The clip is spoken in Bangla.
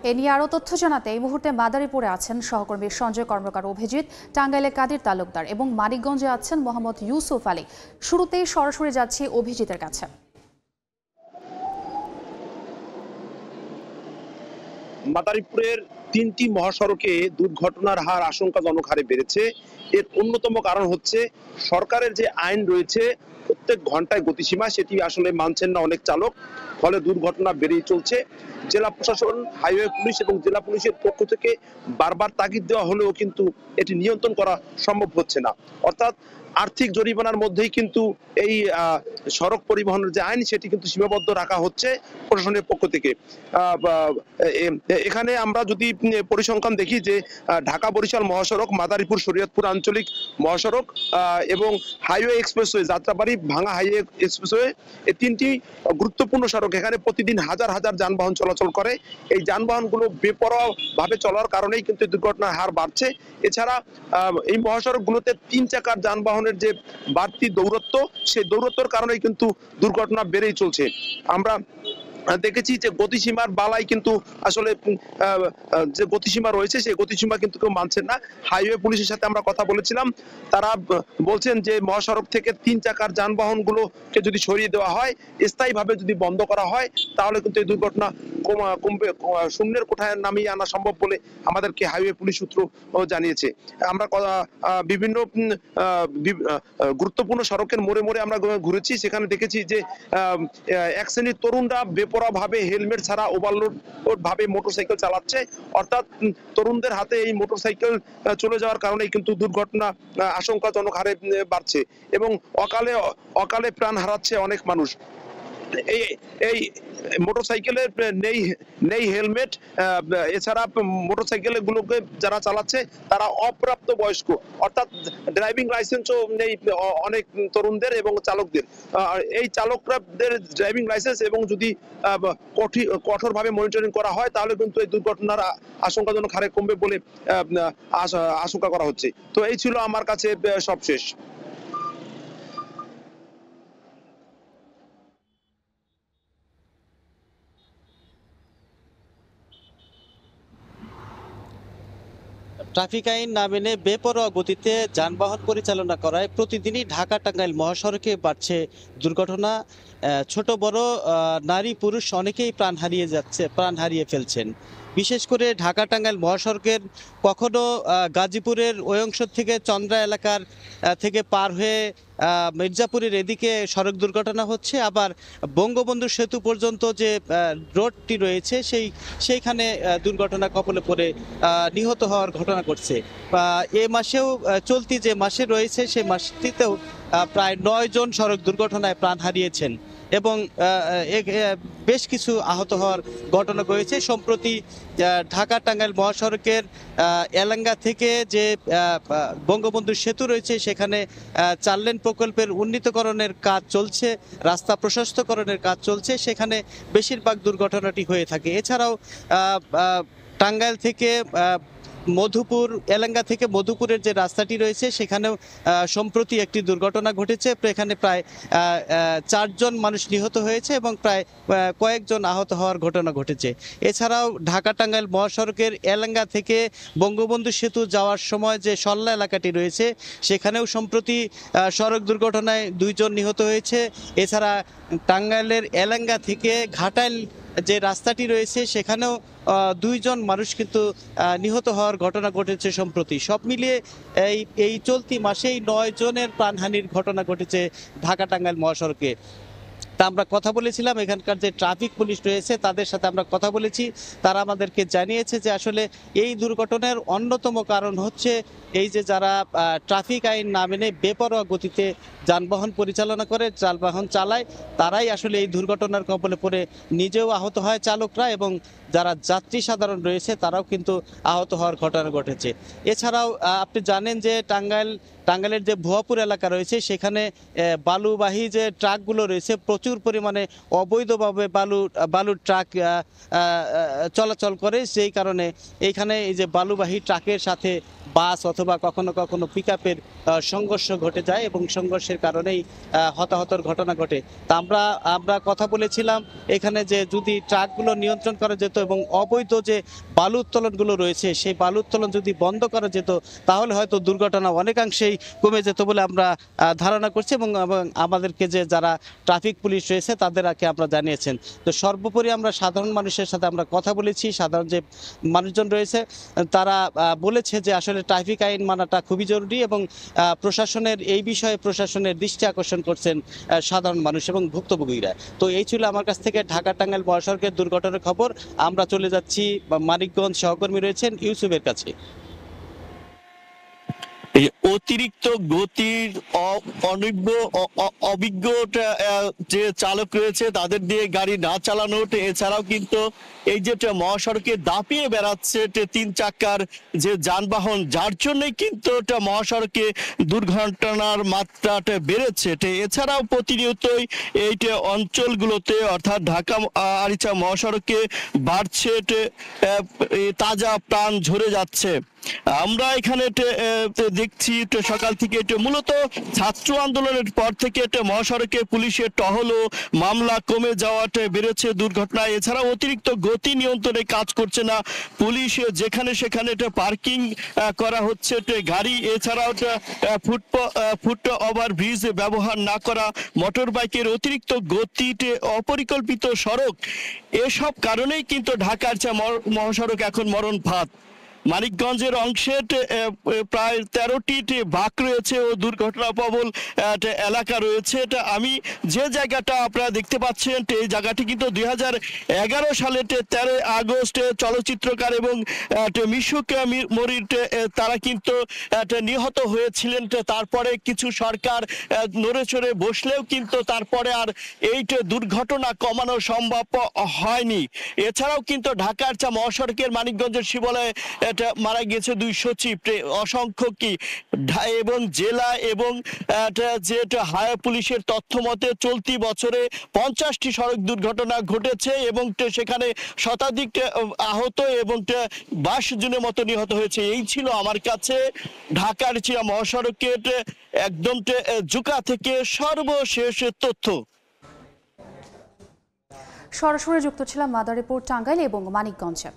এ নিয়ে আরও তথ্য জানাতে এই মুহূর্তে মাদারীপুরে আছেন সহকর্মী সঞ্জয় কর্মকার অভিজিৎ, টাঙ্গাইলে কাদির তালুকদার এবং মানিকগঞ্জে আছেন মোহাম্মদ ইউসুফ আলী। শুরুতেই সরাসরি যাচ্ছি অভিজিতের কাছে। মাদারীপুরের ৩টি মহাসড়কে দুর্ঘটনার হার আশঙ্কাজনক হারে বেড়েছে। এর অন্যতম কারণ হচ্ছে সরকারের যে আইন রয়েছে প্রত্যেক ঘন্টায় গতিসীমা, সেটি আসলে মানছেন না অনেক চালক, ফলে দুর্ঘটনা বেড়েই চলছে। জেলা প্রশাসন, হাইওয়ে পুলিশ এবং জেলা পুলিশের পক্ষ থেকে বারবার তাগিদ দেওয়া হলেও কিন্তু এটি নিয়ন্ত্রণ করা সম্ভব হচ্ছে না। অর্থাৎ আর্থিক জরিমানার মধ্যেই কিন্তু এই সড়ক পরিবহনের যে আইন সেটি কিন্তু সীমাবদ্ধ রাখা হচ্ছে প্রশাসনের পক্ষ থেকে। এখানে আমরা যদি পরিসংখ্যান দেখি যে ঢাকা বরিশাল মহাসড়ক, মাদারীপুর শরীয়তপুর আঞ্চলিক মহাসড়ক এবং হাইওয়ে এক্সপ্রেসওয়ে, যাত্রাবাড়ি ভাঙা হাইওয়ে এক্সপ্রেসওয়ে, এই তিনটি গুরুত্বপূর্ণ সড়ক। এখানে প্রতিদিন হাজার হাজার যানবাহন চলাচল করে। এই যানবাহনগুলো বেপরোয়া ভাবে চলার কারণেই কিন্তু দুর্ঘটনার হার বাড়ছে। এছাড়া এই মহাসড়কগুলোতে 3 চাকার যানবাহনের যে বাড়তি দৌরত্ব, সেই দৌরত্বর কারণেই কিন্তু দুর্ঘটনা বেড়েই চলছে। আমরা দেখেছি যে গতিসীমার বালাই কিন্তু আসলে যে গতিসীমা রয়েছে সেই গতিসীমা কিন্তু কেউ মানছেন না। হাইওয়ে পুলিশের সাথে আমরা কথা বলেছিলাম, তারা বলছেন যে মহাসড়ক থেকে 3 চাকার যানবাহনগুলোকে যদি সরিয়ে দেওয়া হয়, স্থায়ীভাবে যদি বন্ধ করা হয়, তাহলে কিন্তু এই দুর্ঘটনা কমবে, শূন্যের কোঠায় নামিয়ে আনা সম্ভব বলে আমাদেরকে হাইওয়ে পুলিশ সূত্র জানিয়েছে। আমরা বিভিন্ন গুরুত্বপূর্ণ সড়কের মোড়ে মোড়ে আমরা ঘুরেছি, সেখানে দেখেছি যে এক শ্রেণীর তরুণরা বেপরোয়া ভাবে হেলমেট ছাড়া ওভারলোড ভাবে মোটরসাইকেল চালাচ্ছে। অর্থাৎ তরুণদের হাতে এই মোটরসাইকেল চলে যাওয়ার কারণে কিন্তু দুর্ঘটনা আশঙ্কাজনক হারে বাড়ছে এবং অকালে প্রাণ হারাচ্ছে অনেক মানুষ। এই মোটরসাইকেলের নেই হেলমেট, এছাড়া মোটরসাইকেল গুলোকে যারা চালাচ্ছে তারা অপ্রাপ্ত বয়স্ক, অর্থাৎ ড্রাইভিং লাইসেন্সও নেই অনেক তরুণদের এবং চালকদের। এই চালকদের ড্রাইভিং লাইসেন্স এবং যদি কঠোরভাবে মনিটরিং করা হয়, তাহলে কিন্তু এই দুর্ঘটনার আশঙ্কাজনক হারে কমবে বলে আশঙ্কা করা হচ্ছে। তো এই ছিল আমার কাছে সবশেষ। ট্রাফিক আইন না মেনে বেপরোয়া গতিতে যানবাহন পরিচালনা করায় প্রতিদিনই ঢাকা টাঙ্গাইল মহাসড়কে বাড়ছে দুর্ঘটনা। ছোট বড় নারী পুরুষ অনেকেই প্রাণ হারিয়ে ফেলছেন। বিশেষ করে ঢাকা টাঙ্গাইল মহাসড়কের কখনো গাজীপুরের ওই অংশ থেকে চন্দ্রা এলাকার থেকে পার হয়ে মির্জাপুরের এদিকে সড়ক দুর্ঘটনা হচ্ছে, আবার বঙ্গবন্ধু সেতু পর্যন্ত যে রোডটি রয়েছে সেইখানে দুর্ঘটনা কবলে পড়ে নিহত হওয়ার ঘটনা ঘটছে। এ মাসেও চলতি যে মাসে রয়েছে সেই মাসটিতেও প্রায় 9 জন সড়ক দুর্ঘটনায় প্রাণ হারিয়েছেন এবং বেশ কিছু আহত হওয়ার ঘটনা রয়েছে। সম্প্রতি ঢাকা টাঙ্গাইল মহাসড়কের এলাঙ্গা থেকে যে বঙ্গবন্ধু সেতু রয়েছে সেখানে 4 লেন প্রকল্পের উন্নীতকরণের কাজ চলছে, রাস্তা প্রশস্তকরণের কাজ চলছে, সেখানে বেশিরভাগ দুর্ঘটনাটি হয়ে থাকে। এছাড়াও টাঙ্গাইল থেকে মধুপুর, এলাঙ্গা থেকে মধুপুরের যে রাস্তাটি রয়েছে সেখানেও সম্প্রতি একটি দুর্ঘটনা ঘটেছে। এখানে প্রায় 4 জন মানুষ নিহত হয়েছে এবং প্রায় কয়েকজন আহত হওয়ার ঘটনা ঘটেছে। এছাড়াও ঢাকা টাঙ্গাইল মহাসড়কের এলাঙ্গা থেকে বঙ্গবন্ধু সেতু যাওয়ার সময় যে সল্লা এলাকাটি রয়েছে সেখানেও সম্প্রতি সড়ক দুর্ঘটনায় 2 জন নিহত হয়েছে। এছাড়া টাঙ্গাইলের এলাঙ্গা থেকে ঘাটাইল যে রাস্তাটি রয়েছে সেখানেও 2 জন মানুষ কিন্তু নিহত হওয়ার ঘটনা ঘটেছে সম্প্রতি। সব মিলিয়ে এই চলতি মাসেই 9 জনের প্রাণহানির ঘটনা ঘটেছে ঢাকা টাঙ্গাইল মহাসড়কে। তা আমরা কথা বলেছিলাম এখানকার যে ট্রাফিক পুলিশ রয়েছে তাদের সাথে আমরা কথা বলেছি, তারা আমাদেরকে জানিয়েছে যে আসলে এই দুর্ঘটনার অন্যতম কারণ হচ্ছে এই যে যারা ট্রাফিক আইন না মেনে বেপরোয়া গতিতে যানবাহন পরিচালনা করে, যানবাহন চালায়, তারাই আসলে এই দুর্ঘটনার কবলে পড়ে নিজেও আহত হয় চালকরা, এবং যারা যাত্রী সাধারণ রয়েছে তারাও কিন্তু আহত হওয়ার ঘটনা ঘটেছে। এছাড়াও আপনি জানেন যে টাঙ্গাইলের যে ভুয়াপুর এলাকা রয়েছে সেখানে বালুবাহী যে ট্রাকগুলো রয়েছে প্রচুর পরিমাণে অবৈধভাবে বালুর ট্রাক চলাচল করে, সেই কারণে এইখানে এই যে বালুবাহী ট্রাকের সাথে বাস অথবা কখনো কখনো পিকআপের সংঘর্ষ ঘটে যায় এবং সংঘর্ষের কারণেই হতাহতের ঘটনা ঘটে। তা আমরা কথা বলেছিলাম এখানে যে যদি ট্রাকগুলো নিয়ন্ত্রণ করা যেত এবং অবৈধ যে বালু উত্তোলনগুলো রয়েছে সেই বালু উত্তোলন যদি বন্ধ করা যেত তাহলে হয়তো দুর্ঘটনা অনেকাংশেই কমে যেত বলে আমরা ধারণা করছি এবং আমাদেরকে যে যারা ট্রাফিক পুলিশ রয়েছে তাদেরকে আমরা জানিয়েছেন। তো সর্বোপরি আমরা সাধারণ মানুষের সাথে আমরা কথা বলেছি, সাধারণ যে মানুষজন রয়েছে তারা বলেছে যে আসলে ট্রাফিক আইন মানাটা খুবই জরুরি এবং প্রশাসনের এই বিষয়ে প্রশাসনের দৃষ্টি আকর্ষণ করছেন সাধারণ মানুষ এবং ভুক্তভোগীরা। তো এই ছিল আমার কাছ থেকে ঢাকা টাঙ্গাইল মহাসড়কের দুর্ঘটনার খবর। আমরা চলে যাচ্ছি মানিকগঞ্জ, সহকর্মী রয়েছেন ইউসুফের কাছে। এই অতিরিক্ত গতির অভিজ্ঞ যে চালক রয়েছে তাদের দিয়ে গাড়ি না চালানো, এছাড়াও কিন্তু এই যে মহাসড়কে দাপিয়ে বেড়াচ্ছে 3 চাকার যে যানবাহন, যার জন্যই কিন্তু মহাসড়কে দুর্ঘটনার মাত্রাটা বেড়েছে। এছাড়াও প্রতিনিয়তই এই অঞ্চলগুলোতে অর্থাৎ ঢাকা আরিচা মহাসড়কে বাড়ছে তাজা প্রাণ ঝরে যাচ্ছে। আমরা এখানে দেখছি সকাল থেকে মূলত ছাত্র আন্দোলনের পর থেকে মহাসড়কে পুলিশের টহল ও মামলা কমে যাওয়াটা বেড়েছে দুর্ঘটনায়। এছাড়া অতিরিক্ত গতি নিয়ন্ত্রণে কাজ করছে না পুলিশ, যেখানে সেখানে পার্কিং করা হচ্ছে গাড়ি। এছাড়াও ফুট ওভার ব্রিজ ব্যবহার না করা, মোটর বাইকের অতিরিক্ত গতিতে অপরিকল্পিত সড়ক, এসব কারণেই কিন্তু ঢাকার মহাসড়ক এখন মরণ ফাঁদ। মানিকগঞ্জের অংশে প্রায় 13টি বাঁক রয়েছে ও দুর্ঘটনা প্রবল এলাকা রয়েছে। আমি যে জায়গাটা আপনারা দেখতে পাচ্ছেন এই জায়গাটি কিন্তু 2011 সালে 13 আগস্ট চলচ্চিত্রকার এবং মিশুক মরির তারা কিন্তু নিহত হয়েছিলেন। তারপরে কিছু সরকার নড়ে চড়ে বসলেও কিন্তু তারপরে আর এই দুর্ঘটনা কমানো সম্ভব হয়নি। এছাড়াও কিন্তু ঢাকার মহাসড়কের মানিকগঞ্জের শিবালয়ে মারা গেছে 2 সচিব, অসংখ্য কি এবং জেলা এবং যে হায়ার পুলিশের তথ্য মতে চলতি বছরে 50টি সড়ক দুর্ঘটনা ঘটেছে এবং সেখানে শতাধিক আহত এবং 22 জনের মতো নিহত হয়েছে। এই ছিল আমার কাছে ঢাকার মহাসড়কের একদম জুকা থেকে সর্বশেষ তথ্য। সরাসরি যুক্ত ছিলাম মাদারীপুর, টাঙ্গাইল এবং মানিকগঞ্জে।